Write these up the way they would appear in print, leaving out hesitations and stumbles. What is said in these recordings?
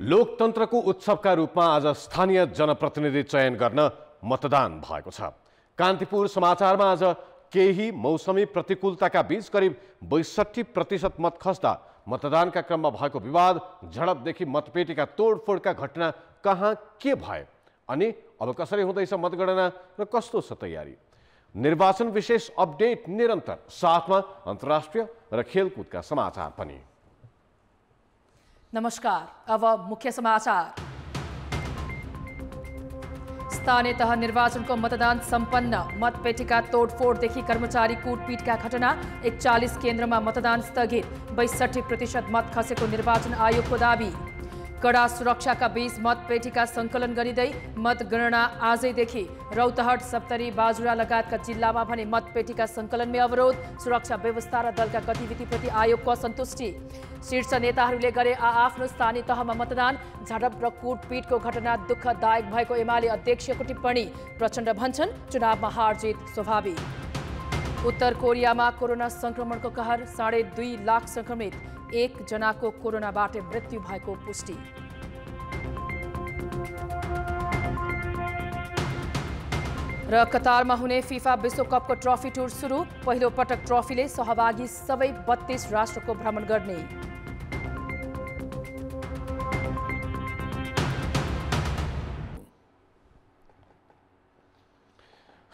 लोकतन्त्रको उत्सवका रूपमा आज स्थानीय जनप्रतिनिधि चयन गर्न मतदान भएको छ। कान्तिपुर समाचारमा आज केही मौसमी प्रतिकूलताका बीच करिब 62% मत खस्दा मतदानका क्रममा भएको विवाद, झडपदेखि मतपेटीका तोडफोडका घटना कहाँ के भए अनि अब कसरी हुँदैछ मतगणना र कस्तो छ तयारी। निर्वाचन विशेष अपडेट निरन्तर, साथमा अन्तर्राष्ट्रिय र खेलकुदका समाचार पनि। नमस्कार, अब मुख्य समाचार। स्थानीय तह निर्वाचनको मतदान सम्पन्न, मतपेटिका तोडफोडदेखि कर्मचारी कुटपिटका घटना, 41 केन्द्रमा मतदान स्थगित, 62% मत खसेको निर्वाचन आयोगको दावी। कडा सुरक्षाका बीच मतपेटिका सङ्कलन गरिँदै मतगणना आजैदेखि। रौतहट, सप्तरी, बाजुरा लगायतका जिल्लामा भने मतपेटिका सङ्कलनमै अवरोध, सुरक्षा व्यवस्था र दलका गतिविधिप्रति आयोगको असन्तुष्टि। शीर्ष नेताहरूले गरे आआफ्नो स्थानीय तहमा मतदान, झडप र कुटपिटको घटना दुःखदायक भएको एमाले अध्यक्षको टिप्पणी। प्रचण्ड भन्छन् चुनावमा हार-जित स्वाभाविक। उत्तर कोरियामा कोरोना संक्रमणको कहर, 2.5 लाख संक्रमित, 1 जनाको कोरोनाबाट मृत्यु भएको पुष्टि। र कतारमा हुने फिफा विश्वकपको ट्रफी टुर सुरु, पहिलो पटक ट्रफीले सहभागी सबै 32 राष्ट्रको भ्रमण गर्ने।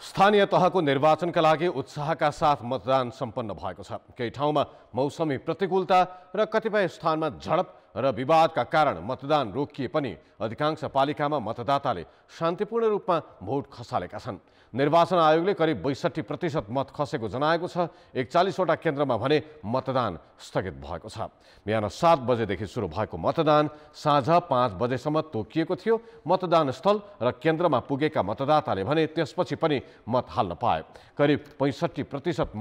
स्थानीय तहको निर्वाचनका लागि उत्साहका साथ मतदान सम्पन्न भएको छ। केही ठाउँमा मौसमी प्रतिकूलता र कतिपय स्थानमा झडप र विवादका कारण मतदान रोकिए पनि अधिकांश पालिकामा मतदाताले शान्तिपूर्ण रूपमा भोट खसालेका छन्। निर्वाचन आयोगले करिब 62% मत खसेको जनाएको छ। 41वटा केन्द्रमा भने मतदान स्थगित भएको छ। बिहान 7 बजेदेखि सुरु भएको मतदान साँझ 5 बजेसम्म तोकिएको थियो। मतदान स्थल र केन्द्रमा पुगेका मतदाताले भने त्यसपछि पनि मत हाल्न पाए। करिब 65%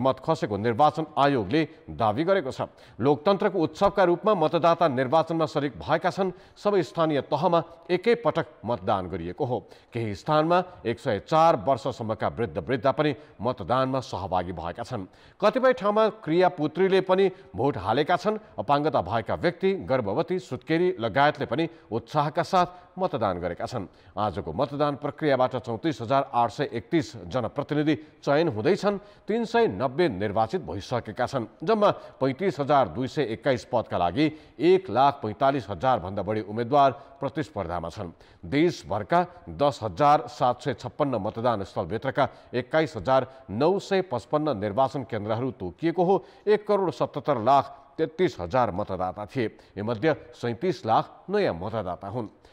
मत खसेको निर्वाचन आयोगले दावी गरेको छ। लोकतन्त्रको उत्सवका रूपमा मतदाता निर्वाचनमा सरिक भएका छन्। सबै स्थानीय तहमा एकै पटक मतदान गरिएको हो। केही स्थानमा 104 वर्षसम्मका वृद्ध पनि मतदानमा सहभागी भएका छन्। कतिपय ठाउँमा क्रियापुत्रीले पनि भोट हालेका छन्। अपाङ्गता भएका व्यक्ति, गर्भवती, सुत्केरी लगायतले पनि उत्साहका साथ मतदान गरेका छन्। आजको मतदान प्रक्रियाबाट 34,831 जनप्रतिनिधि चयन हुँदैछ। 390 निर्वाचित भइसकेका छन्। जम्मा 35,221 पदका लागि 1,45,000 भन्दा बढी उम्मेद्वार प्रतिस्पर्धामा छन्। देशभरका 10,756 मतदान स्थलभित्रका 21,955 निर्वाचन केन्द्रहरू तोकिएको हो। 1,77,33,000 मतदाता थिए। यीमध्ये 37 लाख नयाँ मतदाता हुन्।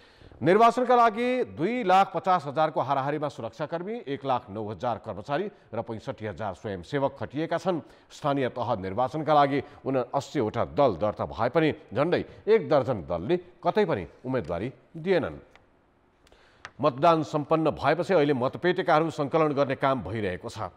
निर्वाचनका लागि 2,50,000 को हाराहारीमा सुरक्षाकर्मी, 1,09,000 कर्मचारी र 65,000 स्वयंसेवक खटिएका छन्। स्थानीय तह निर्वाचनका लागि 79वटा दल दर्ता भए पनि झन्डै 1 दर्जन दलले कतै पनि उम्मेदवारी दिएनन्। मतदान सम्पन्न भएपछि अहिले मतपेटिकाहरू सङ्कलन गर्ने काम भइरहेको छ।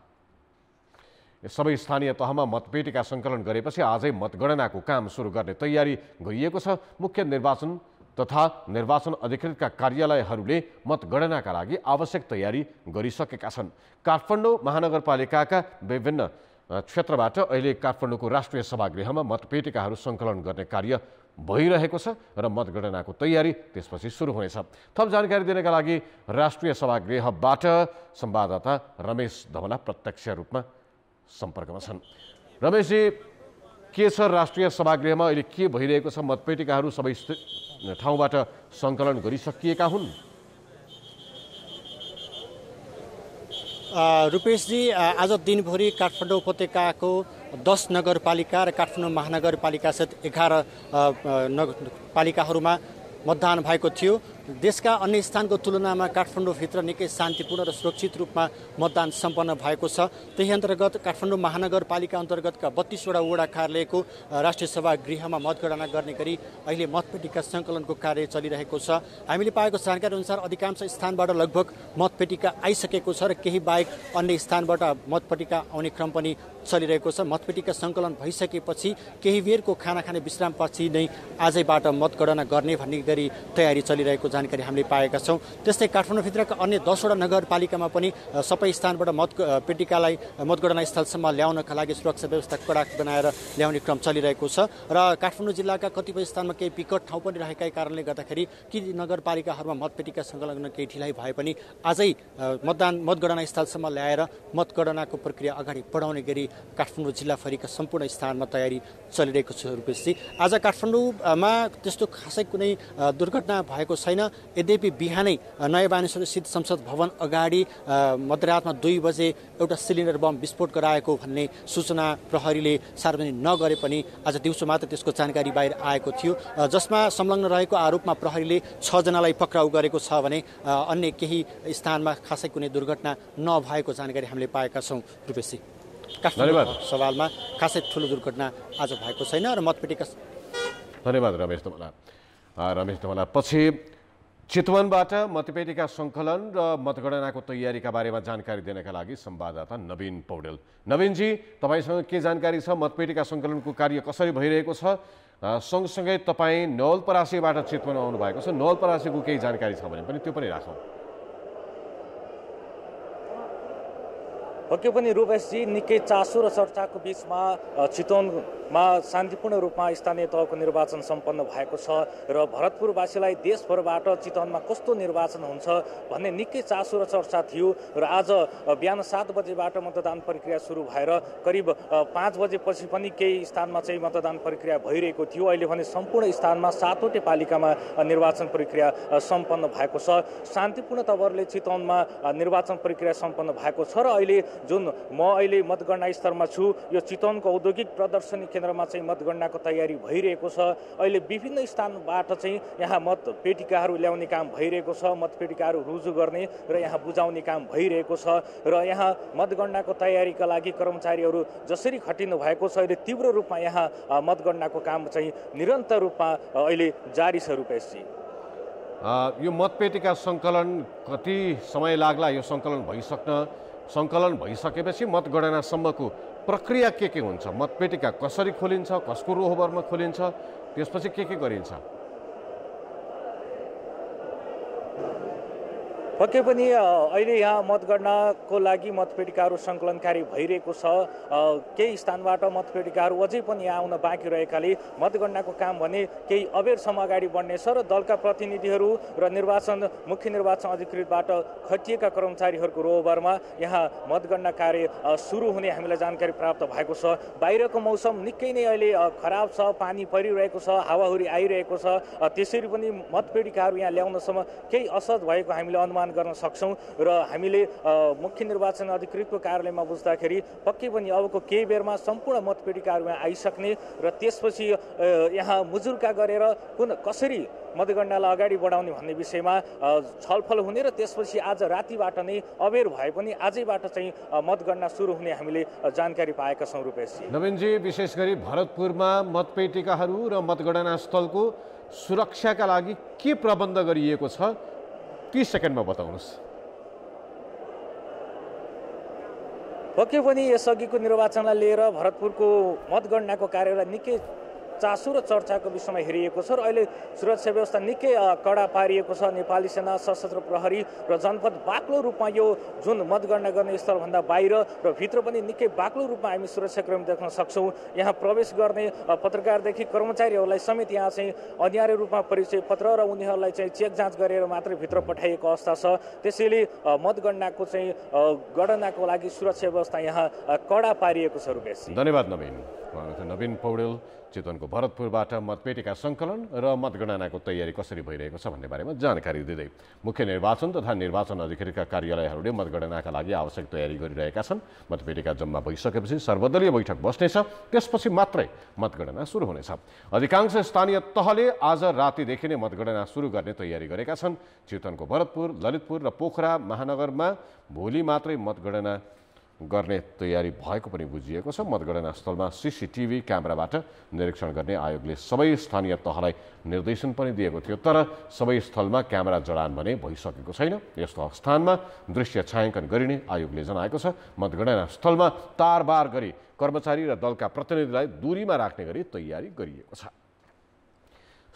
सबै स्थानीय तहमा मतपेटिका सङ्कलन गरेपछि आजै मतगणनाको काम सुरु गर्ने तयारी गरिएको छ। मुख्य निर्वाचन तथा निर्वाचन अधिकृतका कार्यालयहरूले मतगणनाका लागि आवश्यक तयारी गरिसकेका छन्। काठमाडौँ महानगरपालिकाका विभिन्न क्षेत्रबाट अहिले काठमाडौँको राष्ट्रिय सभागृहमा मतपेटिकाहरू सङ्कलन गर्ने कार्य भइरहेको छ र मतगणनाको तयारी त्यसपछि सुरु हुनेछ। थप जानकारी दिनका लागि राष्ट्रिय सभागृहबाट संवाददाता रमेश धवला प्रत्यक्ष रूपमा सम्पर्कमा छन्। रमेशजी, के छ राष्ट्रिय सभागृहमा अहिले के भइरहेको छ? मतपेटिकाहरू सबै ठाउँबाट सङ्कलन गरिसकिएका हुन्? रूपेशजी, आज दिनभरि काठमाडौँ उपत्यकाको 10 नगरपालिका र काठमाडौँ महानगरपालिका सहित 11 पालिकाहरूमा मतदान भएको थियो। देशका अन्य स्थानको तुलनामा काठमाडौँभित्र निकै शान्तिपूर्ण र सुरक्षित रूपमा मतदान सम्पन्न भएको छ। त्यही अन्तर्गत काठमाडौँ महानगरपालिका अन्तर्गतका 32वटा वडा कार्यालयको राष्ट्रिय सभागृहमा मतगणना गर्ने गरी अहिले मतपेटिका सङ्कलनको कार्य चलिरहेको छ। हामीले पाएको जानकारी अनुसार अधिकांश स्थानबाट लगभग मतपेटिका आइसकेको छ र केही बाहेक अन्य स्थानबाट मतपेटिका आउने क्रम पनि चलिरहेको छ। मतपेटिका सङ्कलन भइसकेपछि केही बेरको खाना खाने विश्रामपछि नै आजैबाट मतगणना गर्ने भन्ने गरी तयारी चलिरहेको जानकारी हामीले पाएका छौँ। त्यस्तै काठमाडौँभित्रका अन्य 10वटा नगरपालिकामा पनि सबै स्थानबाट मतपेटिकालाई मतगणना स्थलसम्म ल्याउनका लागि सुरक्षा व्यवस्था कडा बनाएर ल्याउने क्रम चलिरहेको छ र काठमाडौँ जिल्लाका कतिपय स्थानमा केही विकट ठाउँ पनि रहेका कारणले गर्दाखेरि ती नगरपालिकाहरूमा मतपेटिका संकलन केही ढिलाइ भए पनि आजै मतगणना स्थलसम्म ल्याएर मतगणनाको प्रक्रिया अगाडि बढाउने गरी काठमाडौँ जिल्लाभरिका सम्पूर्ण स्थानमा तयारी चलिरहेको छ। रूपेशजी, आज काठमाडौँमा त्यस्तो खासै कुनै दुर्घटना भएको छैन। यद्यपि बिहानै नयाँ बानेश्वर स्थित संसद भवन अगाडि मध्यरातमा 2 बजे एउटा सिलिन्डर बम विस्फोट गराएको भन्ने सूचना प्रहरीले सार्वजनिक नगरे पनि आज दिउँसो मात्र त्यसको जानकारी बाहिर आएको थियो, जसमा संलग्न रहेको आरोपमा प्रहरीले 6 जनालाई पक्राउ गरेको छ भने अन्य केही स्थानमा खासै कुनै दुर्घटना नभएको जानकारी हामीले पाएका छौँ। रूपेशजी, काठमाडौँ सवालमा खासै ठुलो दुर्घटना आज भएको छैन र मतपेटिका। धन्यवाद रमेश धमला। पछि चितवनबाट मतपेटिका सङ्कलन र मतगणनाको तयारीका बारेमा जानकारी दिनका लागि संवाददाता नवीन पौडेल। नवीनजी, तपाईँसँग के जानकारी छ? मतपेटिका सङ्कलनको कार्य कसरी भइरहेको छ? सँगसँगै तपाईँ नवलपरासीबाट चितवन आउनु भएको छ, नवलपरासीको केही जानकारी छ भने पनि त्यो पनि राखौँ। पक्कै पनि रूपेशजी, निकै चासो र चर्चाको बीचमा चितवनमा शान्तिपूर्ण रूपमा स्थानीय तहको निर्वाचन सम्पन्न भएको छ र भरतपुरवासीलाई देशभरबाट चितवनमा कस्तो निर्वाचन हुन्छ भन्ने निकै चासो र चर्चा थियो र आज बिहान 7 बजेबाट मतदान प्रक्रिया सुरु भएर करिब 5 बजेपछि पनि केही स्थानमा चाहिँ मतदान प्रक्रिया भइरहेको थियो। अहिले भने सम्पूर्ण स्थानमा 7वटै पालिकामा निर्वाचन प्रक्रिया सम्पन्न भएको छ। शान्तिपूर्ण तवरले चितवनमा निर्वाचन प्रक्रिया सम्पन्न भएको छ र अहिले जुन म अहिले मतगणना स्तरमा छु, यो चितवनको औद्योगिक प्रदर्शनी केन्द्रमा चाहिँ मतगणनाको तयारी भइरहेको छ। अहिले विभिन्न स्थानबाट चाहिँ यहाँ मतपेटिकाहरू ल्याउने काम भइरहेको छ, मतपेटिकाहरू रुजु गर्ने र यहाँ बुझाउने काम भइरहेको छ र यहाँ मतगणनाको तयारीका लागि कर्मचारीहरू जसरी खटिनु भएको छ, अहिले तीव्र रूपमा यहाँ मतगणनाको काम चाहिँ निरन्तर रूपमा अहिले जारी छ। रूपेशजी, यो मतपेटिका सङ्कलन कति समय लाग्ला? यो सङ्कलन भइसकेपछि मतगणनासम्मको प्रक्रिया के हुन्छ? मतपेटिका कसरी खोलिन्छ, कसको रोहबरमा खोलिन्छ, त्यसपछि के गरिन्छ? पक्कै पनि अहिले यहाँ मतगणनाको लागि मतपेटिकाहरू सङ्कलन कार्य भइरहेको छ। केही स्थानबाट मतपेटिकाहरू अझै पनि यहाँ आउन बाँकी रहेकाले मतगणनाको काम भने केही अबेरसम्म अगाडि बढ्नेछ र दलका प्रतिनिधिहरू र मुख्य निर्वाचन अधिकृतबाट खटिएका कर्मचारीहरूको रोहबरमा यहाँ मतगणना कार्य सुरु हुने हामीलाई जानकारी प्राप्त भएको छ। बाहिरको मौसम निकै नै अहिले खराब छ, पानी परिरहेको छ, हावाहुरी आइरहेको छ, त्यसरी पनि मतपेटिकाहरू यहाँ ल्याउनसम्म केही असहज भएको हामीले अनुमान गर्न सक्छौँ र हामीले मुख्य निर्वाचन अधिकृतको कार्यालयमा बुझ्दाखेरि पक्कै पनि अबको केही बेरमा सम्पूर्ण मतपेटिकाहरू यहाँ आइसक्ने र त्यसपछि यहाँ मुजुर्का गरेर कसरी मतगणनालाई अगाडि बढाउने भन्ने विषयमा छलफल हुने र त्यसपछि आज रातिबाट नै अबेर भए पनि आजैबाट चाहिँ मतगणना सुरु हुने हामीले जानकारी पाएका छौँ। रूपेशजी, नवीनजी, विशेष गरी भरतपुरमा मतपेटिकाहरू र मतगणना स्थलको सुरक्षाका लागि के प्रबन्ध गरिएको छ? 30 सेकेन्डमा बताउनुहोस्। पक्कै पनि यसअघिको निर्वाचनलाई लिएर भरतपुरको मतगणनाको कार्यलाई निकै चासो र चर्चाको विषयमा हेरिएको छ र अहिले सुरक्षा व्यवस्था निकै कडा पारिएको छ। नेपाली सेना, सशस्त्र प्रहरी र जनपद बाक्लो रूपमा यो जुन मतगणना गर्ने स्थलभन्दा बाहिर र भित्र पनि निकै बाक्लो रूपमा हामी सुरक्षाकर्मी देख्न सक्छौँ। यहाँ प्रवेश गर्ने पत्रकारदेखि कर्मचारीहरूलाई समेत यहाँ चाहिँ अनिवार्य रूपमा परिचय पत्र र उनीहरूलाई चाहिँ चेक जाँच गरेर मात्रै भित्र पठाइएको अवस्था छ। त्यसैले मतगणनाको चाहिँ गणनाको लागि सुरक्षा व्यवस्था यहाँ कडा पारिएको छ। रूपेश, धन्यवाद नवीन पौडेल। चितवनको भरतपुरबाट मतपेटिका सङ्कलन र मतगणनाको तयारी कसरी भइरहेको छ भन्ने बारेमा जानकारी दिँदै मुख्य निर्वाचन तथा निर्वाचन अधिकारीका कार्यालयहरूले मतगणनाका लागि आवश्यक तयारी गरिरहेका छन्। मतपेटिका जम्मा भइसकेपछि सर्वदलीय बैठक बस्नेछ, त्यसपछि मात्रै मतगणना सुरु हुनेछ। अधिकांश स्थानीय तहले आज रातिदेखि नै मतगणना सुरु गर्ने तयारी गरेका छन्। चितवनको भरतपुर, ललितपुर र पोखरा महानगरमा भोलि मात्रै मतगणना गर्ने तयारी भएको पनि बुझिएको छ। मतगणना स्थलमा CCTV क्यामेराबाट निरीक्षण गर्ने आयोगले सबै स्थानीय तहलाई निर्देशन पनि दिएको थियो, तर सबै स्थलमा क्यामेरा जडान भने भइसकेको छैन। यस्तो स्थानमा दृश्य छायाङ्कन गरिने आयोगले जनाएको छ। मतगणना स्थलमा तारबार गरी कर्मचारी र दलका प्रतिनिधिलाई दूरीमा राख्ने गरी तयारी गरिएको छ।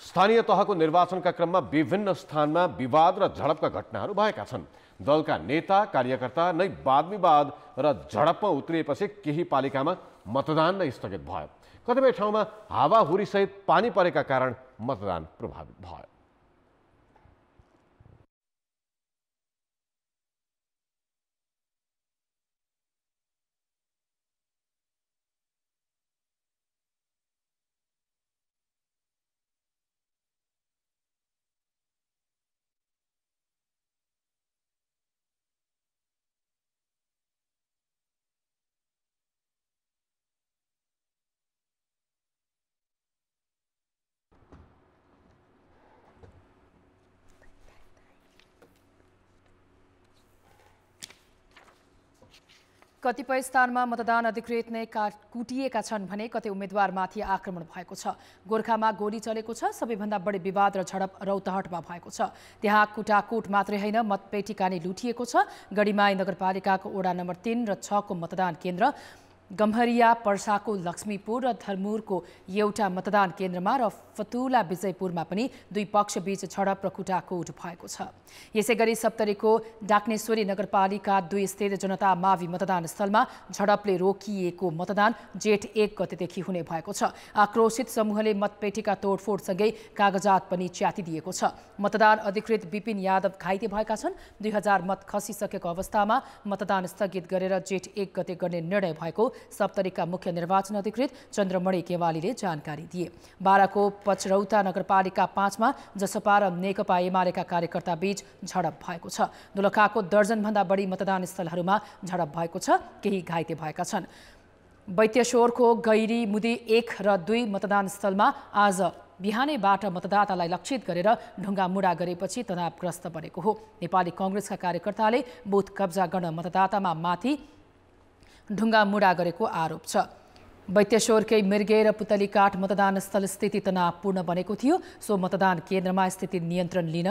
स्थानीय तहको निर्वाचनका क्रममा विभिन्न स्थानमा विवाद र झडपका घटनाहरू भएका छन्। दलका नेता कार्यकर्ता नै वादविवाद र झडपमा उत्रिएपछि केही पालिकामा मतदान नै स्थगित भयो। कतिपय ठाउँमा हावाहुरीसहित पानी परेका कारण मतदान प्रभावित भयो। कतिपय स्थानमा मतदान अधिकृत नै कुटिएका छन् भने कतै उम्मेद्वारमाथि आक्रमण भएको छ। गोर्खामा गोली चलेको छ। सबैभन्दा बढी विवाद र झडप रौतहटमा भएको छ। त्यहाँ कुटाकुट मात्रै होइन, मतपेटिका नै लुटिएको छ। गढीमाई नगरपालिकाको वडा नम्बर 3 र 6 को मतदान केन्द्र, गम्हरिया पर्साको लक्ष्मीपुर र धर्मुरको एउटा मतदान केन्द्रमा र फतुला विजयपुरमा पनि दुई पक्षबीच झडप र कुटाकुट भएको छ। यसैगरी सप्तरीको डाक्नेश्वरी नगरपालिका 2 स्थित जनता मावि मतदान स्थलमा झडपले रोकिएको मतदान जेठ 1 गतेदेखि हुने भएको छ। आक्रोशित समूहले मतपेटिका तोडफोडसँगै कागजात पनि च्यातिदिएको छ। मतदान अधिकृत विपिन यादव घाइते भएका छन्। 2000 मत खसिसकेको अवस्थामा मतदान स्थगित गरेर जेठ 1 गते गर्ने निर्णय भएको सप्तरीका मुख्य निर्वाचन अधिकृत चन्द्रमणि केवालीले जानकारी दिए। बाराको पचरौता नगरपालिका 5 मा जसपा र नेकपा एमालेका कार्यकर्ता बीच झडप भएको छ। दोलखाको दर्जनभन्दा बढी मतदान स्थलहरूमा झडप भएको छ। केही घाइते भएका छन्। बैतेश्वरको गैरी मुदी 1 र 2 मतदान स्थलमा आज बिहानैबाट मतदातालाई लक्षित गरेर ढुङ्गामुढा गरेपछि तनावग्रस्त बनेको हो। नेपाली कांग्रेसका कार्यकर्ताले बुथ कब्जा गर्न मतदातामा माथि ढुङ्गामुढा गरेको आरोप छ। बैतेश्वरकै मिर्गे र पुतलीकाट मतदान स्थल स्थिति तनावपूर्ण बनेको थियो। सो मतदान केन्द्रमा स्थिति नियन्त्रण लिन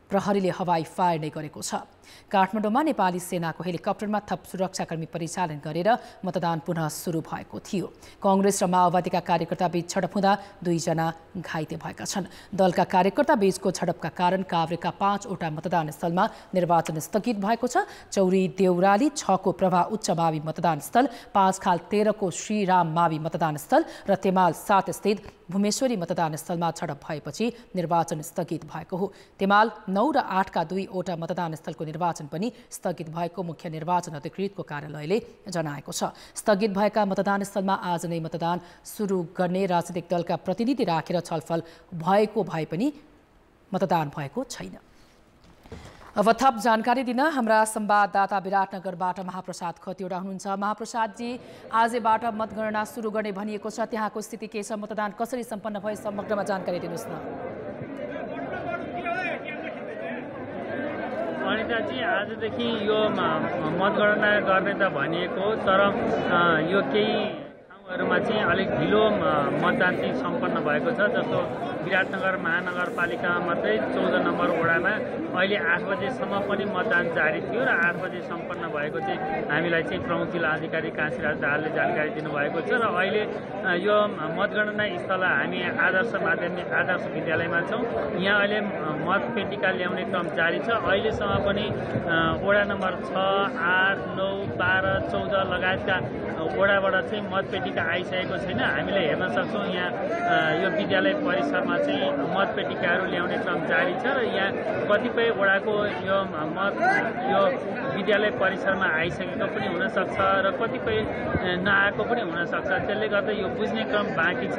प्रहरीले हवाई फायर नै गरेको छ। काठमाडौँमा नेपाली सेनाको हेलिकप्टरमा थप सुरक्षाकर्मी परिचालन गरेर मतदान पुनः सुरु भएको थियो। कांग्रेस र माओवादीका कार्यकर्ता बीच झडप हुँदा 2 जना घाइते भएका छन्। दलका कार्यकर्ता बीचको झडपका कारण काभ्रेका 5 वटा मतदान स्थलमा निर्वाचन स्थगित भएको छ। चौरी देउराली 6 को प्रभा उच्च मावि मतदान स्थल, 5 खाल 13 को श्रीराम मावि मतदान स्थल र तेमाल 7 स्थित भूमेश्वरी मतदान स्थलमा झडप भएपछि निर्वाचन स्थगित भएको हो। तेमाल 9 र 8 का 2 वटा मतदान स्थलको निर्वाचन पनि स्थगित भएको मुख्य निर्वाचन अधिकृतको कार्यालयले जनाएको छ। स्थगित भएका मतदान स्थलमा आज नै मतदान सुरु गर्ने राजनीतिक दलका प्रतिनिधि राखेर छलफल भएको भए पनि मतदान भएको छैन। अब थप जानकारी दिन हाम्रा संवाददाता विराटनगरबाट महाप्रसाद खतिवडा हुनुहुन्छ। महाप्रसादजी, आजबाट मतगणना सुरु गर्ने भनिएको छ, त्यहाँको स्थिति के छ? मतदान कसरी सम्पन्न भयो समग्रमा जानकारी दिनुहोस् न। अनिताजी, आजदेखि यो मतगणना गर्ने त भनिएको, तर यो केही ठाउँहरूमा चाहिँ अलिक ढिलो मतदान चाहिँ सम्पन्न भएको छ। जस्तो विराटनगर महानगरपालिकामा मात्रै 14 नम्बर वडामा अहिले 8 बजेसम्म पनि मतदान जारी थियो र 8 बजे सम्पन्न भएको चाहिँ हामीलाई चाहिँ प्रमुख जिल्ला अधिकारी काशीराज दाहालले जानकारी दिनुभएको छ। र अहिले यो मतगणना स्थल हामी आदर्श विद्यालयमा छौँ। यहाँ अहिले मतपेटिका ल्याउने क्रम जारी छ। अहिलेसम्म पनि वडा नम्बर 6, 8, 9, 12, 14 लगायतका वडाबाट चाहिँ मतपेटिका आइसकेको छैन। हामीले हेर्न सक्छौँ यहाँ यो विद्यालय परिसरमा चाहिँ मतपेटिकाहरू ल्याउने क्रम जारी छ र यहाँ कतिपय वडाको यो विद्यालय परिसरमा आइसकेको पनि हुनसक्छ र कतिपय नआएको पनि हुनसक्छ। त्यसले गर्दा यो बुझ्ने क्रम बाँकी छ।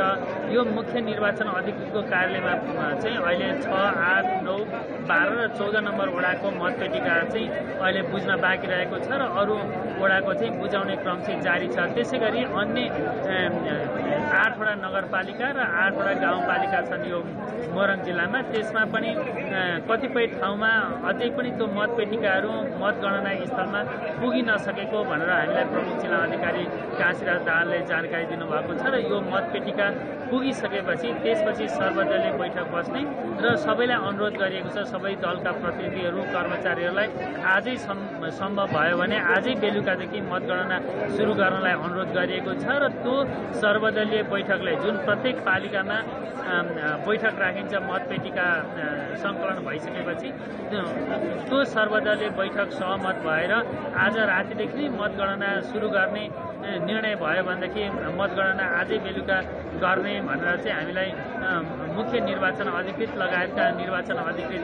यो मुख्य निर्वाचन अधिकृतको कार्यालयमा चाहिँ अहिले 6, 8, 9, 12 र 14 नम्बर वडाको मतपेटिका चाहिँ अहिले बुझ्न बाँकी रहेको छ र अरू वडाको चाहिँ बुझाउने क्रम चाहिँ जारी छ। त्यसै गरी अन्य 8 वटा नगरपालिका र 8 वटा गाउँपालिका छन् यो मोरङ जिल्लामा। त्यसमा पनि कतिपय ठाउँमा अझै पनि त्यो मतपेटिकाहरू मतगणना स्थलमा पुगि नसकेको भनेर हामीलाई प्रमुख जिल्ला अधिकारी काशीराज दाहालले जानकारी दिनुभएको छ र यो मतपेटिका पुगिसकेपछि त्यसपछि सर्वदलीय बैठक बस्ने र सबैलाई अनुरोध गरिएको छ, सबै दलका प्रतिनिधिहरू कर्मचारीहरूलाई आजै सम्भव भयो भने आजै बेलुकादेखि मतगणना सुरु गर्नलाई अनुरोध गरिएको छ र त्यो सर्वदलीय बैठकलाई जुन प्रत्येक पालिकामा बैठक राखिन्छ मतपेटिका सङ्कलन भइसकेपछि त्यो सर्वदलीय बैठक सहमत भएर आज रातिदेखि नै मतगणना सुरु गर्ने निर्णय भयो भनेदेखि मतगणना आजै बेलुका गर्ने भनेर चाहिँ हामीलाई मुख्य निर्वाचन अधिकृत लगायतका निर्वाचन अधिकृत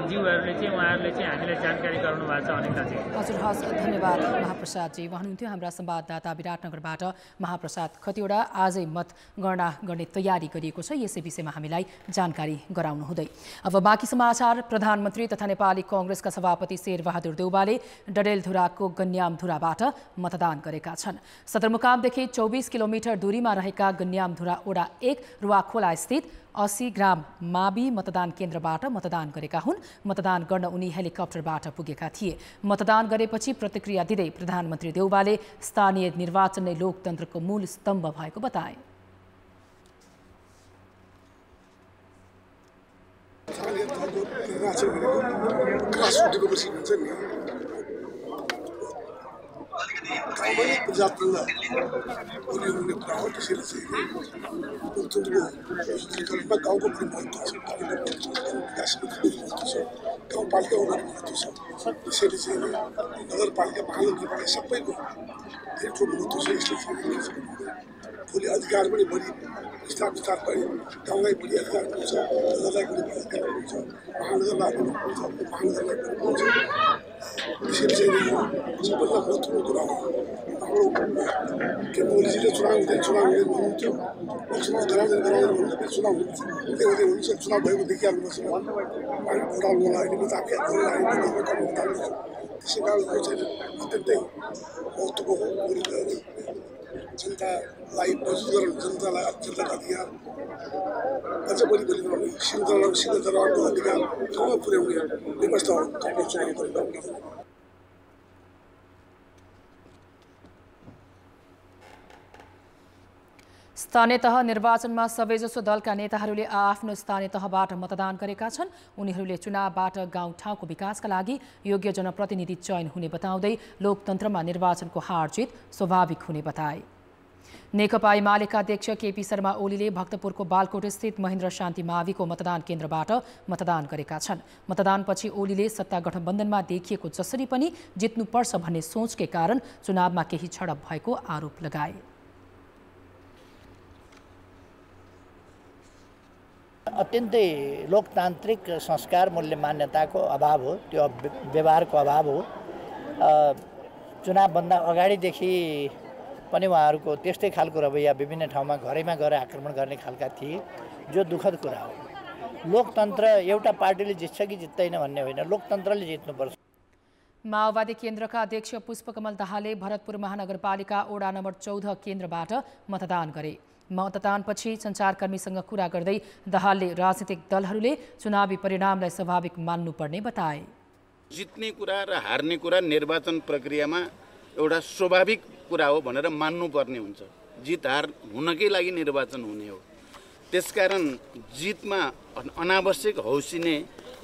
ज्यूहरूले चाहिँ उहाँहरूले चाहिँ हामीलाई जानकारी गराउनु भएको छ। अनिताजी हजुर, हस्, धन्यवाद महाप्रसादजी। हुनुहुन्थ्यो हाम्रा संवाददाता विराटनगरबाट महाप्रसाद खतिवडा। आजै मतगणना गर्ने तयारी गरिएको छ, यसै विषयमा हामीलाई जानकारी गराउनु हुँदै। अब बाँकी समाचार। प्रधानमन्त्री तथा नेपाली कांग्रेसका सभापति शेरबहादुर देउवाले डडेलधुराको गन्यामधुराबाट मतदान गरेका छन्। सदरमुकामदेखि 24 किलोमिटर दूरीमा रहेका गन्यामधुरा वडा 1 रुवाखोला स्थित 80 ग्राम मावि मतदान केन्द्रबाट मतदान गरेका हुन्। मतदान गर्न उनी हेलिकप्टरबाट पुगेका थिए। मतदान गरेपछि प्रतिक्रिया दिँदै प्रधानमन्त्री देउवाले स्थानीय निर्वाचन नै लोकतन्त्रको मूल स्तम्भ भएको बताए। नगरपालिका महानगरपालिका सबैको ठुलो महत्त्व छ। यसले भोलि अधिकार पनि बढी विस्तार बढी गाउँलाई बढी अधिकार हुन्छ, नगरलाई पनि बढी अधिकार हुन्छ, महानगरलाई पनि हुन्छ, महानगरलाई पनि हुन्छ। त्यसैले चाहिँ सबभन्दा महत्त्वपूर्ण कुरा हो। हाम्रो के ओलीजीले चुनाव हुँदै भन्नुहुन्थ्यो, चुनाव गराउँदै भन्दा चुनाव हुँदै हुन्छ। चुनाव भएको देखिहाल्नुपर्छ। घोडाल होला अहिले म त आफै त्यसै कारण चाहिँ अत्यन्तै महत्त्वको हो। जनतालाई मजबुत गराउनु, जनतालाई जनताको अधिकार अझ बढी बनाउने, सिंहदरबारको अधिकार ठाउँमा पुर्याउने व्यवस्था हो चुनाव गर्नु। स्थानीय तह निर्वाचनमा सबैजसो दलका नेताहरूले आफ्नो स्थानीय तहबाट मतदान गरेका छन्। उनीहरूले चुनावबाट गाउँठाउँको विकासका लागि योग्य जनप्रतिनिधि चयन हुने बताउँदै लोकतन्त्रमा निर्वाचनको हारजित स्वाभाविक हुने बताए। नेकपा एमालेका अध्यक्ष केपी शर्मा ओलीले भक्तपुरको बालकोट स्थित महेन्द्र शान्ति माविको मतदान केन्द्रबाट मतदान गरेका छन्। मतदानपछि ओलीले सत्ता गठबन्धनमा देखिएको जसरी पनि जित्नुपर्छ भन्ने सोचकै कारण चुनावमा केही छडप भएको आरोप लगाए। अत्यन्तै लोकतान्त्रिक संस्कार मूल्य मान्यताको अभाव हो, त्यो व्यवहारको अभाव हो। चुनावभन्दा अगाडिदेखि पनि उहाँहरूको त्यस्तै खालको रवैया विभिन्न ठाउँमा घरैमा गएर आक्रमण गर्ने खालका थिए, जो दुःखद कुरा हो। लोकतन्त्र एउटा पार्टीले जित्छ कि जित्दैन भन्ने होइन, लोकतन्त्रले जित्नुपर्छ। माओवादी केन्द्रका अध्यक्ष पुष्पकमल दाहालले भरतपुर महानगरपालिका वडा नम्बर 14 केन्द्रबाट मतदान गरे। मतदानपछि सञ्चारकर्मीसँग कुरा गर्दै दाहालले राजनीतिक दलहरूले चुनावी परिणामलाई स्वाभाविक मान्नुपर्ने बताए। जित्ने कुरा र हार्ने कुरा निर्वाचन प्रक्रियामा एउटा स्वाभाविक कुरा हो भनेर मान्नुपर्ने हुन्छ। जित हार हुनकै लागि निर्वाचन हुने हो। त्यसकारण जितमा अनावश्यक हौसिने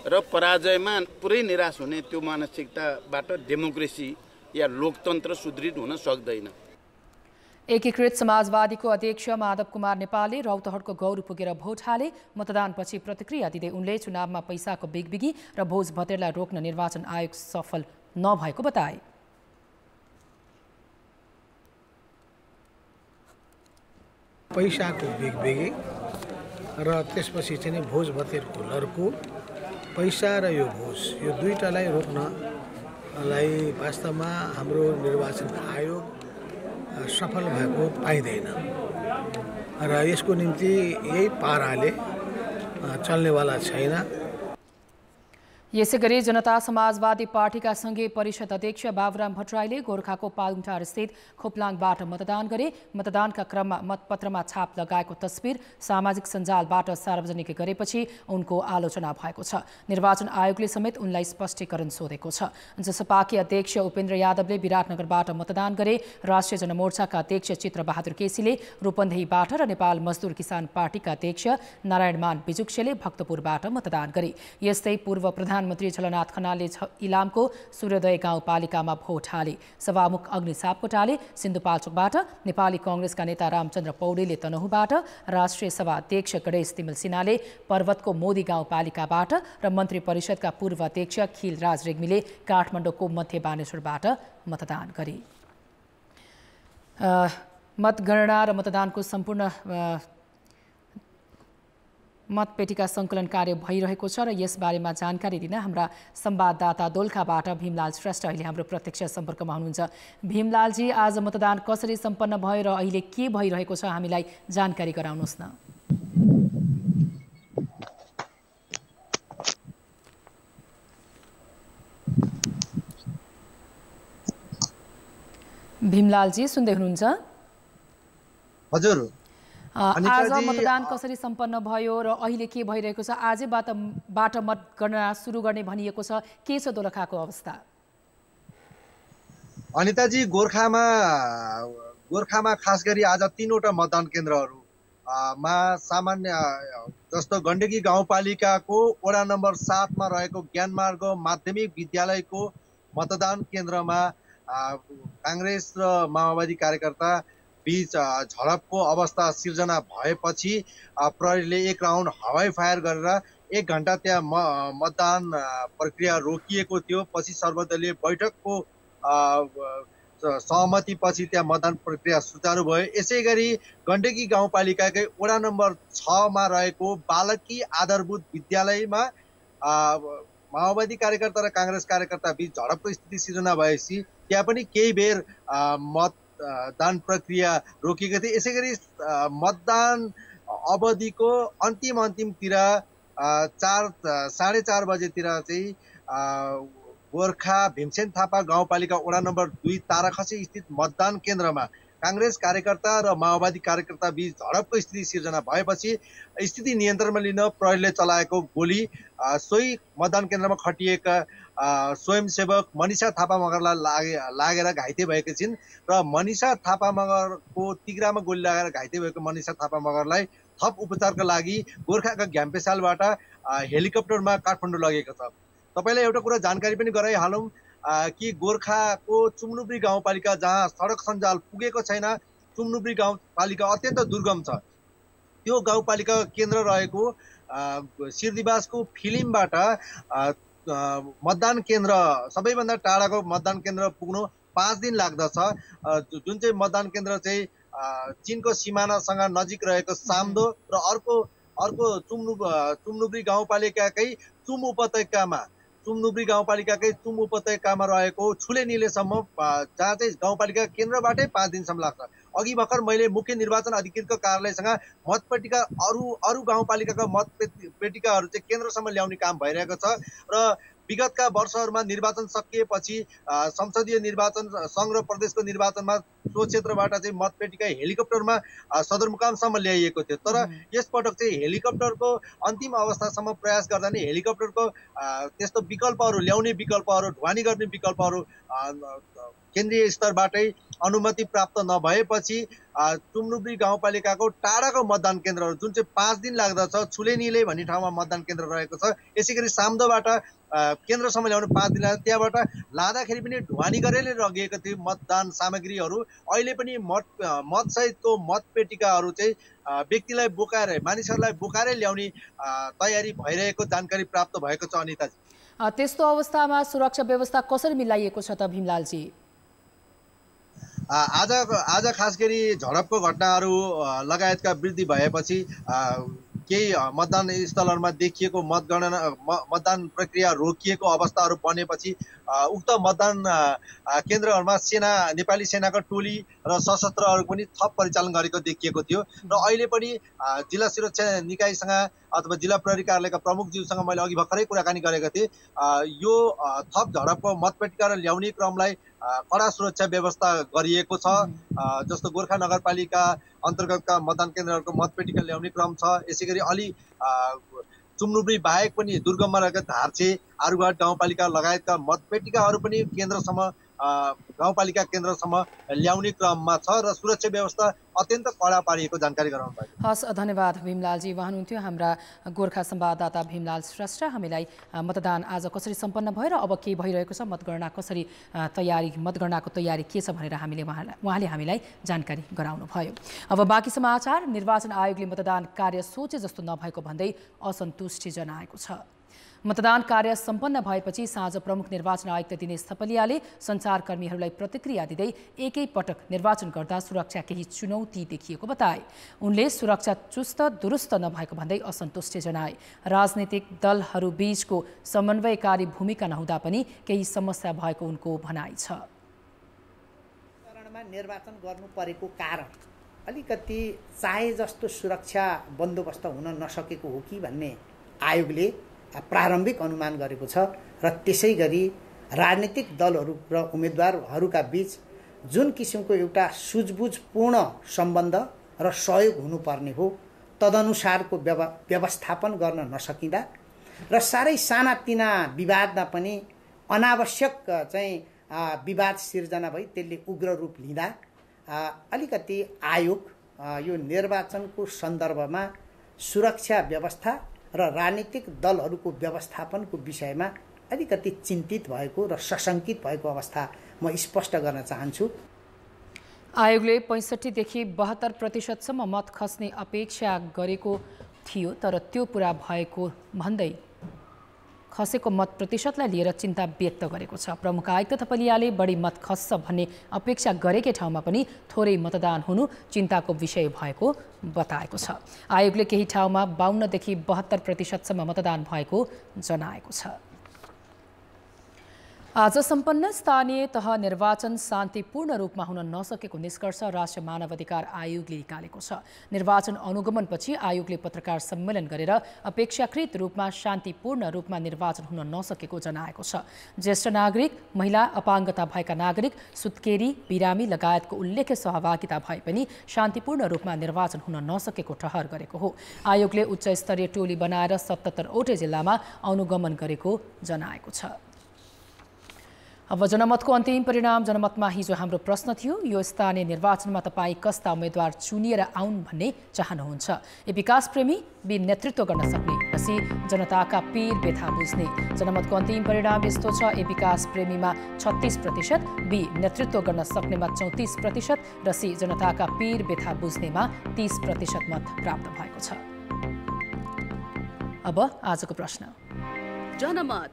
र पराजयमा पुरै निराश हुने त्यो मानसिकताबाट डेमोक्रेसी या लोकतन्त्र सुदृढ हुन सक्दैन। एकीकृत समाजवादीको अध्यक्ष माधव कुमार नेपालले रौतहटको गौर पुगेर भोट हाले। मतदानपछि प्रतिक्रिया दिँदै उनले चुनावमा पैसाको बिगबिगी र भोज भतेरलाई रोक्न निर्वाचन आयोग सफल नभएको बताए। पैसाको बिगबिगी र त्यसपछि चाहिँ भोज भतेरको लर्को, पैसा र यो भोज, यो दुईटालाई रोक्नलाई वास्तवमा हाम्रो निर्वाचन आयोग सफल भएको पाइँदैन र यसको निम्ति यही पाराले चल्नेवाला छैन। यसैगरी जनता समाजवादी पार्टीका संघीय परिषद अध्यक्ष बाबुराम भट्टराईले गोर्खाको पालुङटार स्थित खोप्लाङबाट मतदान गरे। मतदानका क्रममा मतपत्रमा छाप लगाएको तस्बिर सामाजिक सञ्जालबाट सार्वजनिक गरेपछि उनको आलोचना भएको छ। निर्वाचन आयोगले समेत उनलाई स्पष्टीकरण सोधेको छ। जसपाकी अध्यक्ष उपेन्द्र यादवले विराटनगरबाट मतदान गरे। राष्ट्रिय जनमोर्चाका अध्यक्ष चित्रबहादुर केसीले रूपन्देहीबाट र नेपाल मजदुर किसान पार्टीका अध्यक्ष नारायणमान बिजुक्सेले भक्तपुरबाट मतदान गरे। यस्तै पूर्व प्रधानमन्त्री झलनाथ खनालले इलामको सूर्योदय गाउँपालिकामा भोट हाले। सभामुख अग्नि सापकोटाले सिन्धुपाल्चोकबाट, नेपाली कांग्रेसका नेता रामचन्द्र पौडेलले तनहुबाट, राष्ट्रिय सभा अध्यक्ष गणेश तिमल सिन्हाले पर्वतको मोदी गाउँपालिकाबाट र मन्त्री परिषदका पूर्व अध्यक्ष खिलराज रेग्मीले काठमाडौँको मध्य बानेश्वरबाट मतदान गरे। मतगणना र मतदानको सम्पूर्ण मतपेटिका सङ्कलन कार्य भइरहेको छ र यसबारेमा जानकारी दिन हाम्रा संवाददाता दोलखाबाट भीमलाल श्रेष्ठ अहिले हाम्रो प्रत्यक्ष सम्पर्कमा हुनुहुन्छ। भीमलालजी, आज मतदान कसरी सम्पन्न भयो र अहिले के भइरहेको छ हामीलाई जानकारी गराउनुहोस् न। भीमलालजी सुन्दै हुनुहुन्छ? हजुर, आज मतदान कसरी सम्पन्न भयो र अहिले के भइरहेको छ? आजैबाट मतगणना सुरु गर्ने भनिएको छ, के छ दोलखाको अवस्था? अनिताजी, गोर्खामा खास गरी आज 3वटा मतदान केन्द्रहरूमा सामान्य जस्तो गण्डकी गाउँपालिकाको वडा नम्बर 7 मा रहेको ज्ञानमार्ग माध्यमिक विद्यालयको मतदान केन्द्रमा कांग्रेस र माओवादी कार्यकर्ता बीच झडपको अवस्था सिर्जना भएपछि प्रहरीले 1 राउन्ड हवाई फायर गरेर 1 घण्टा त्यहाँ मतदान प्रक्रिया रोकिएको थियो। पछि सर्वदलीय बैठकको सहमतिपछि त्यहाँ मतदान प्रक्रिया सुचारू भयो। यसैगरी गण्डकी गाउँपालिकाकै वडा नम्बर 6 मा रहेको बालकी आधारभूत विद्यालयमा माओवादी कार्यकर्ता र कांग्रेस कार्यकर्ता बीच झडपको स्थिति सिर्जना भएपछि त्यहाँ पनि केही बेर मतदान प्रक्रिया रोकिएको थियो। यसैगरी मतदान अवधिको अन्तिमतिर 4:30 बजेतिर चाहिँ गोर्खा भीमसेन थापा गाउँपालिका वडा नम्बर 2 ताराखसी स्थित मतदान केन्द्रमा कांग्रेस कार्यकर्ता र माओवादी कार्यकर्ता बीच झडपको स्थिति सिर्जना भएपछि स्थिति नियन्त्रणमा लिन प्रहरीले चलाएको गोली सोही मतदान केन्द्रमा खटिएका स्वयंसेवक मनिषा थापा मगरलाई लागेर घाइते भएकी छिन् र मनिषा थापा मगरको तिग्रामा गोली लागेर घाइते भएको मनिषा थापा मगरलाई थप उपचारका लागि गोर्खाका घ्याम्पेसालबाट हेलिकप्टरमा काठमाडौँ लगेको छ। तपाईलाई एउटा कुरा जानकारी पनि गराइहालौँ कि गोर्खाको चुम्नुब्री गाउँपालिका जहाँ सडक सञ्जाल पुगेको छैन, चुम्नुब्री गाउँपालिका अत्यन्त दुर्गम छ। त्यो गाउँपालिका केन्द्र रहेको सिरदिवासको फिल्मबाट मतदान केन्द्र सबैभन्दा टाढाको मतदान केन्द्र पुग्नु 5 दिन लाग्दछ। जुन चाहिँ मतदान केन्द्र चाहिँ चीनको सिमानासँग नजिक रहेको साम्दो र अर्को चुम्नुब्री गाउँपालिकाकै चुम्नुब्री गाउँपालिकाकै चुम उपत्यकामा रहेको छुलेनीलेसम्म जहाँ चाहिँ गाउँपालिका केन्द्रबाटै 5 दिनसम्म लाग्छ। अघि भर्खर मैले मुख्य निर्वाचन अधिकृतको कार्यालयसँग मतपेटिका अरू गाउँपालिकाका मतपेटिकाहरू चाहिँ केन्द्रसम्म ल्याउने काम भइरहेको छ र विगतका वर्षहरूमा निर्वाचन सकिएपछि संसदीय निर्वाचन संघ र प्रदेशको निर्वाचनमा सो क्षेत्रबाट चाहिँ मतपेटिका हेलिकप्टरमा सदरमुकामसम्म ल्याइएको थियो। तर यसपटक चाहिँ हेलिकप्टरको अन्तिम अवस्थासम्म प्रयास गर्दा नै हेलिकप्टरको त्यस्तो विकल्पहरू ल्याउने विकल्पहरू ढुवानी गर्ने विकल्पहरू केन्द्रीय स्तरबाटै अनुमति प्राप्त नभएपछि चुम्नुब्री गाउँपालिकाको टाढाको मतदान केन्द्रहरू जुन चाहिँ 5 दिन लाग्दछ छुलेनीले भन्ने ठाउँमा मतदान केन्द्र रहेको छ। यसैगरी साम्दोबाट केन्द्रसम्म ल्याउनु 5 दिन लाग्छ। त्यहाँबाट लाँदाखेरि पनि ढुवानी गरेर लगिएको थियो मतदान सामग्रीहरू। अहिले पनि मतसहितको मतपेटिकाहरू चाहिँ व्यक्तिलाई बोकाएर मानिसहरूलाई बोकाएर ल्याउने तयारी भइरहेको जानकारी प्राप्त भएको छ। अनिताजी, त्यस्तो अवस्थामा सुरक्षा व्यवस्था कसरी मिलाइएको छ त भीमलालजी? आज खास गरी झडपको घटनाहरू लगायतका वृद्धि भएपछि केही मतदान स्थलहरूमा देखिएको मतदान प्रक्रिया रोकिएको अवस्थाहरू बनेपछि उक्त मतदान केन्द्रहरूमा नेपाली सेनाका टोली र सशस्त्रहरू पनि थप परिचालन गरेको देखिएको थियो र अहिले पनि जिल्ला सुरक्षा निकायसँग अथवा जिल्ला प्रहरी कार्यालयका प्रमुखज्यूसँग मैले अघि भर्खरै कुराकानी गरेको थिएँ। यो थप झडपको मतपेटिका ल्याउने क्रमलाई कडा सुरक्षा व्यवस्था गरिएको छ। जस्तो गोर्खा नगरपालिका अन्तर्गतका मतदान केन्द्रहरूको मतपेटिका ल्याउने क्रम छ। यसैगरी अलि चुम्नुब्री बाहेक पनि दुर्गममा रहेका धार्चे आरुघाट गाउँपालिका लगायतका मतपेटिकाहरू पनि केन्द्रसम्म गाउँपालिका केन्द्रसम्म ल्याउने क्रममा छ र सुरक्षा व्यवस्था अत्यन्त कडा पारिएको जानकारी गराउनु भयो। हस्, धन्यवाद भीमलालजी। उहाँ हुनुहुन्थ्यो हाम्रा गोर्खा संवाददाता भीमलाल श्रेष्ठ। हामीलाई मतदान आज कसरी सम्पन्न भयो र अब के भइरहेको छ, मतगणना कसरी मतगणनाको तयारी के छ भनेर उहाँले हामीलाई जानकारी गराउनु भयो। अब बाँकी समाचार। निर्वाचन आयोगले मतदान कार्य सोचे जस्तो नभएको भन्दै असन्तुष्टि जनाएको छ। मतदान कार्य सम्पन्न भएपछि साँझ प्रमुख निर्वाचन आयुक्त दिनेश थपलियाले सञ्चारकर्मीहरूलाई प्रतिक्रिया दिँदै एकै पटक निर्वाचन गर्दा सुरक्षा केही चुनौती देखिएको बताए। उनले सुरक्षा चुस्त दुरुस्त नभएको भन्दै असन्तुष्टि जनाए। राजनीतिक दलहरू बीचको समन्वयकारी भूमिका नहुँदा पनि केही समस्या भएको उनको भनाइ छ। चरणमा निर्वाचन गर्नु परेको कारण अलिकति चाहे जस्तो सुरक्षा बन्दोबस्त हुन नसकेको हो कि भन्ने आयोगले प्रारम्भिक अनुमान गरेको छ र त्यसै गरी राजनीतिक दलहरू र उम्मेदवारहरूका बीच जुन किसिमको एउटा सुझबुझपूर्ण सम्बन्ध र सहयोग हुनुपर्ने हो तदनुसारको व्यवस्थापन गर्न नसकिँदा र साह्रै सानातिना विवादमा पनि अनावश्यक चाहिँ विवाद सिर्जना भई त्यसले उग्र रूप लिँदा अलिकति आयोग यो निर्वाचनको सन्दर्भमा सुरक्षा व्यवस्था र राजनीतिक दलहरूको व्यवस्थापनको विषयमा अलिकति चिन्तित भएको र सशङ्कित भएको अवस्था म स्पष्ट गर्न चाहन्छु। आयोगले 65 देखि 72% मत खस्ने अपेक्षा गरेको थियो, तर त्यो पूरा भएको भन्दै खसेको मत प्रतिशतलाई लिएर चिन्ता व्यक्त गरेको छ। प्रमुख आयुक्त थपलियाले बढी मत खस्छ भन्ने अपेक्षा गरेकै ठाउँमा पनि थोरै मतदान हुनु चिन्ताको विषय भएको बताएको छ। आयोगले केही ठाउँमा 52 देखि 72% मतदान भएको जनाएको छ। आज सम्पन्न स्थानीय तह निर्वाचन शान्तिपूर्ण रूपमा हुन नसकेको निष्कर्ष राष्ट्रिय मानवाधिकार आयोगले निकालेको छ। निर्वाचन अनुगमनपछि आयोगले पत्रकार सम्मेलन गरेर अपेक्षाकृत रूपमा शान्तिपूर्ण रूपमा निर्वाचन हुन नसकेको जनाएको छ। ज्येष्ठ नागरिक, महिला, अपाङ्गता भएका नागरिक, सुत्केरी, बिरामी लगायतको उल्लेख्य सहभागिता भए पनि शान्तिपूर्ण रूपमा निर्वाचन हुन नसकेको ठहर गरेको हो। आयोगले उच्च स्तरीय टोली बनाएर 77 वटै जिल्लामा अनुगमन गरेको जनाएको छ। अब जनमतको अन्तिम परिणाम। जनमतमा हिजो हाम्रो प्रश्न थियो, यो स्थानीय निर्वाचनमा तपाईँ कस्ता उम्मेद्वार चुनिएर आउन् भन्ने चाहनुहुन्छ? ए विकास प्रेमी, बी नेतृत्व गर्न सक्ने र सी जनताका पीर व्यथा बुझ्ने। जनमतको अन्तिम परिणाम यस्तो छ, ए विकास प्रेमीमा 36%, बी नेतृत्व गर्न सक्नेमा 34% र सी जनताका पीर व्यथा बुझ्नेमा 30% मत प्राप्त भएको छ। अब आजको प्रश्न। जनमत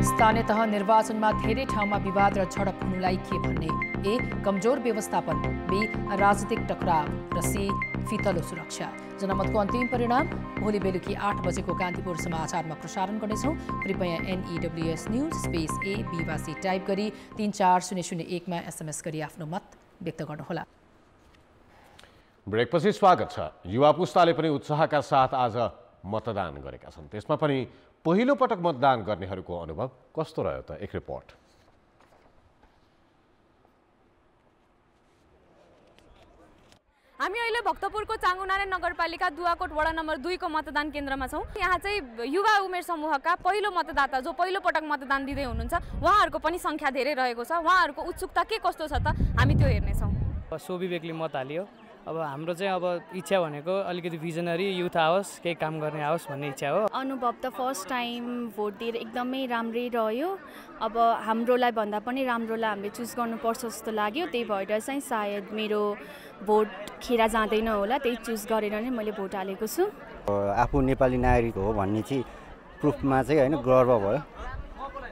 स्थानीय तह निर्वाचनमा धेरै ठाउँमा विवाद र झडप हुनुलाई के भन्ने? ए कमजोर व्यवस्थापन, बी राजनीतिक टकराव र सी फितलो सुरक्षा। जनमतको अन्तिम परिणाम भोलि बेलुकी 8 बजेको कान्तिपुर समाचारमा प्रसारण गर्नेछौँ। कृपया NEWS न्यूज स्पेस ए बीवासी टाइप गरी 34001 मा SMS गरी आफ्नो मत व्यक्त गर्नुहोला। ब्रेकपछि स्वागत छ। युवा पुस्ताले पनि उत्साहका साथ आज मतदान गरेका छन्। त्यसमा पनि पहिलो पटक मतदान गर्नेहरूको अनुभव कस्तो रह्यो त? एक रिपोर्ट। हामी अहिले भक्तपुरको चाङ्गुनारायण नगरपालिका दुवाकोट वडा नम्बर 2 को मतदान केन्द्रमा छौँ। यहाँ चाहिँ युवा उमेर समूहका पहिलो मतदाता जो पहिलो पटक मतदान दिँदै हुनुहुन्छ, उहाँहरूको पनि सङ्ख्या धेरै रहेको छ। उहाँहरूको उत्सुकता के कस्तो छ त हामी त्यो हेर्नेछौँ। सोभिवेकले मत हाल्यो। अब हाम्रो चाहिँ अब इच्छा भनेको अलिकति भिजनरी युथ आओस्, केही काम गर्ने आओस् भन्ने इच्छा हो। अनुभव त फर्स्ट टाइम भोट दिएर एकदमै राम्रै रह्यो। अब हाम्रोलाई भन्दा पनि राम्रोलाई हामीले चुज गर्नुपर्छ जस्तो लाग्यो। त्यही भएर चाहिँ सायद मेरो भोट खेर जाँदैन होला, त्यही चुज गरेर नै मैले भोट हालेको छु। आफू नेपाली नागरिक हो भन्ने चाहिँ प्रुफमा चाहिँ होइन गर्व भयो।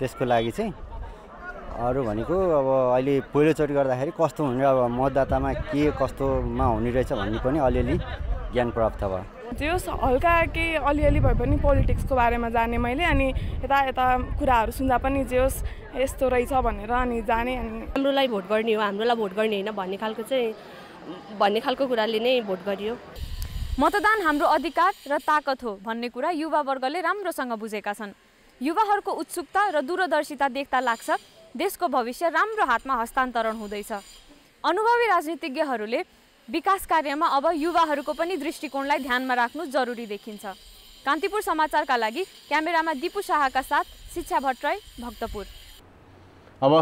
त्यसको लागि चाहिँ अरू भनेको अब अहिले पहिलोचोटि गर्दाखेरि कस्तो हुने, अब मतदातामा के कस्तोमा हुने रहेछ भन्ने पनि अलिअलि ज्ञान प्राप्त भयो। जो हल्का केही अलिअलि भए पनि पोलिटिक्सको बारेमा जाने मैले अनि यता कुराहरू सुन्दा पनि जे होस् यस्तो रहेछ भनेर अनि जाने अनि हाम्रोलाई भोट गर्ने हो हाम्रोलाई भोट गर्ने होइन भन्ने खालको कुराले नै भोट गरियो। मतदान हाम्रो अधिकार र ताकत हो भन्ने कुरा युवा वर्गले राम्रोसँग बुझेका छन्। युवाहरूको उत्सुकता र दूरदर्शिता देख्दा लाग्छ देशको भविष्य राम्रो हातमा हस्तान्तरण हुँदैछ। अनुभवी राजनीतिज्ञहरूले विकास कार्यमा अब युवाहरूको पनि दृष्टिकोणलाई ध्यानमा राख्नु जरुरी देखिन्छ। कान्तिपुर समाचारका लागि क्यामेरामा दिपु शाहका साथ शिक्षा भट्टराई, भक्तपुर। अब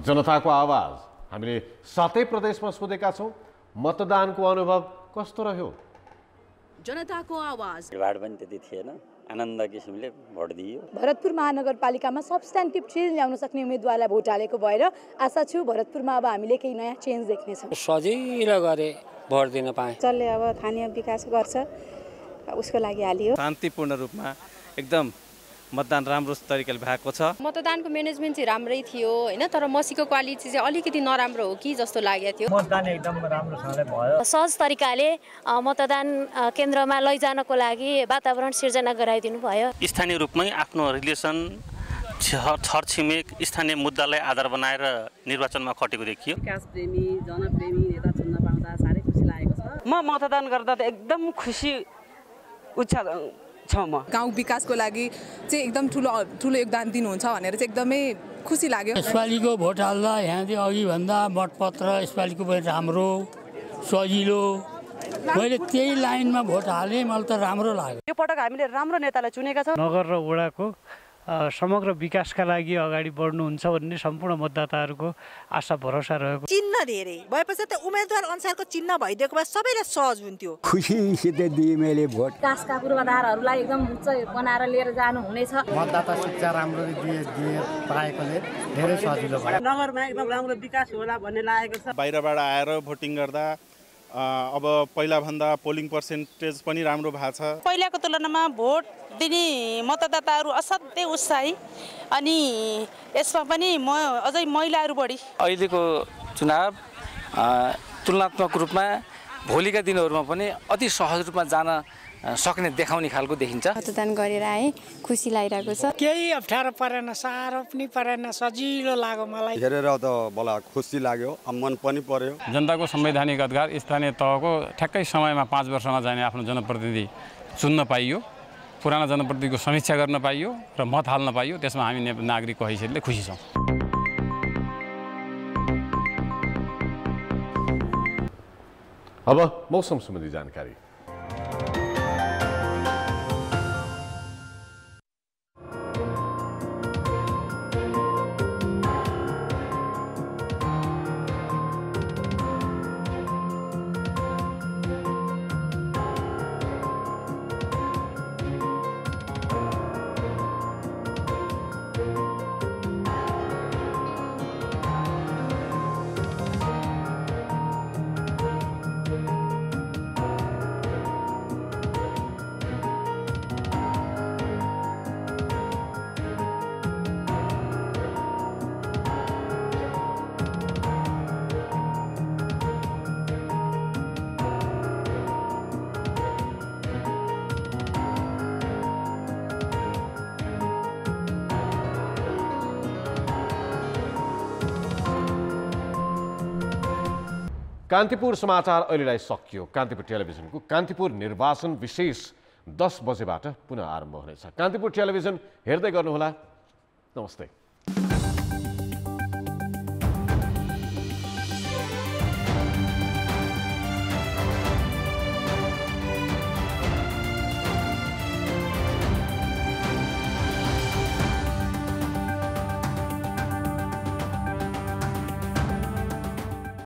जनताको आवाज हामीले 7 प्रदेशमा सोधेका छौँ। मतदानको अनुभव कस्तो रह्यो? जनताको आवाज भिडभाड पनि त्यति थिएन, आनन्द किसिमले भोट दियो। भरतपुर महानगरपालिकामा सब्स्टेन्टिभ चेन्ज ल्याउन सक्ने उम्मेदवारलाई भोट हालेको भएर आशा छु भरतपुरमा अब हामीले केही नयाँ चेन्ज देख्नेछौँ। सजिलो गरे भोट दिन पाएँ। जसले अब स्थानीय विकास गर्छ उसको लागि हालियो। शान्तिपूर्ण रूपमा एकदम मतदान राम्रो तरिकाले भएको छ। मतदानको म्यानेजमेन्ट चाहिँ राम्रै थियो हैन, तर मसीको क्वालिटी चाहिँ अलिकति नराम्रो हो कि जस्तो लागेको थियो। मतदान एकदम राम्रोसँगले भयो। सहज तरिकाले मतदान केन्द्रमा लैजानको लागि वातावरण सिर्जना गराइदिनु भयो। स्थानीय रूपमै आफ्नो रिलेसन छरछिमेक स्थानीय मुद्दालाई आधार बनाएर निर्वाचनमा खटेको देखियो। विकास प्रेमी जनप्रेमी नेता चुन्न पाउँदा साह्रै खुसी लागेको छ। म मतदान गर्दा त एकदम खुसी उत्साह छ। म गाउँ विकासको लागि चाहिँ एकदम ठुलो योगदान दिनुहुन्छ भनेर चाहिँ एकदमै खुसी लाग्यो। यसपालिको भोट हाल्दा यहाँदेखि अघिभन्दा मतपत्र यसपालिको पनि राम्रो सजिलो, मैले त्यही लाइनमा भोट हालेँ, मलाई त राम्रो लाग्यो। यो पटक हामीले राम्रो नेतालाई चुनेका छौँ। नगर र वडाको समग्र विकासका लागि अगाडि बढ्नुहुन्छ भन्ने सम्पूर्ण मतदाताहरूको आशा भरोसा रहेको। चिन्ह धेरै भएपछि त उम्मेदवार अनुसारको चिन्ह भइदिएको भए सबैलाई सहज हुन्थ्यो। खुसीसित दिएँ मैले भोट। विकासका पूर्वाधारहरूलाई एकदम उच्च बनाएर लिएर जानु हुनेछ। मतदाता शिक्षा राम्रो पाएकोले धेरै सजिलो भयो। नगरमा एकदम राम्रो विकास होला भन्ने लागेको छ। बाहिरबाट आएर भोटिङ गर्दा अब पहिलाभन्दा पोलिङ पर्सेन्टेज पनि राम्रो भएको छ। पहिलाको तुलनामा भोट दिने मतदाताहरू असाध्यै उत्साही अनि यसमा पनि अझै महिलाहरू बढी। अहिलेको चुनाव तुलनात्मक रूपमा भोलिका दिनहरूमा पनि अति सहज रूपमा जान सक्ने देखाउने खालको देखिन्छ। मतदान गरेर आए खुसी लागिरहेको छ। केही अप्ठ्यारो परेन, साह्रो पनि परेन, सजिलो लाग्यो मलाई। हेरेर त मलाई खुसी लाग्यो, मन पनि पर्यो। जनताको संवैधानिक अधिकार स्थानीय तहको ठ्याक्कै समयमा 5 वर्षमा जाने आफ्नो जनप्रतिनिधि चुन्न पाइयो, पुराना जनप्रतिनिधिको समीक्षा गर्न पाइयो र मत हाल्न पाइयो। त्यसमा हामी नागरिकको हैसियतले खुसी छौँ। अब मौसम सम्बन्धी जानकारी। कान्तिपुर समाचार अहिलेलाई सकियो। कान्तिपुर टेलिभिजनको कान्तिपुर निर्वाचन विशेष 10 बजेबाट पुनः आरम्भ हुनेछ। कान्तिपुर टेलिभिजन हेर्दै गर्नुहोला। नमस्ते।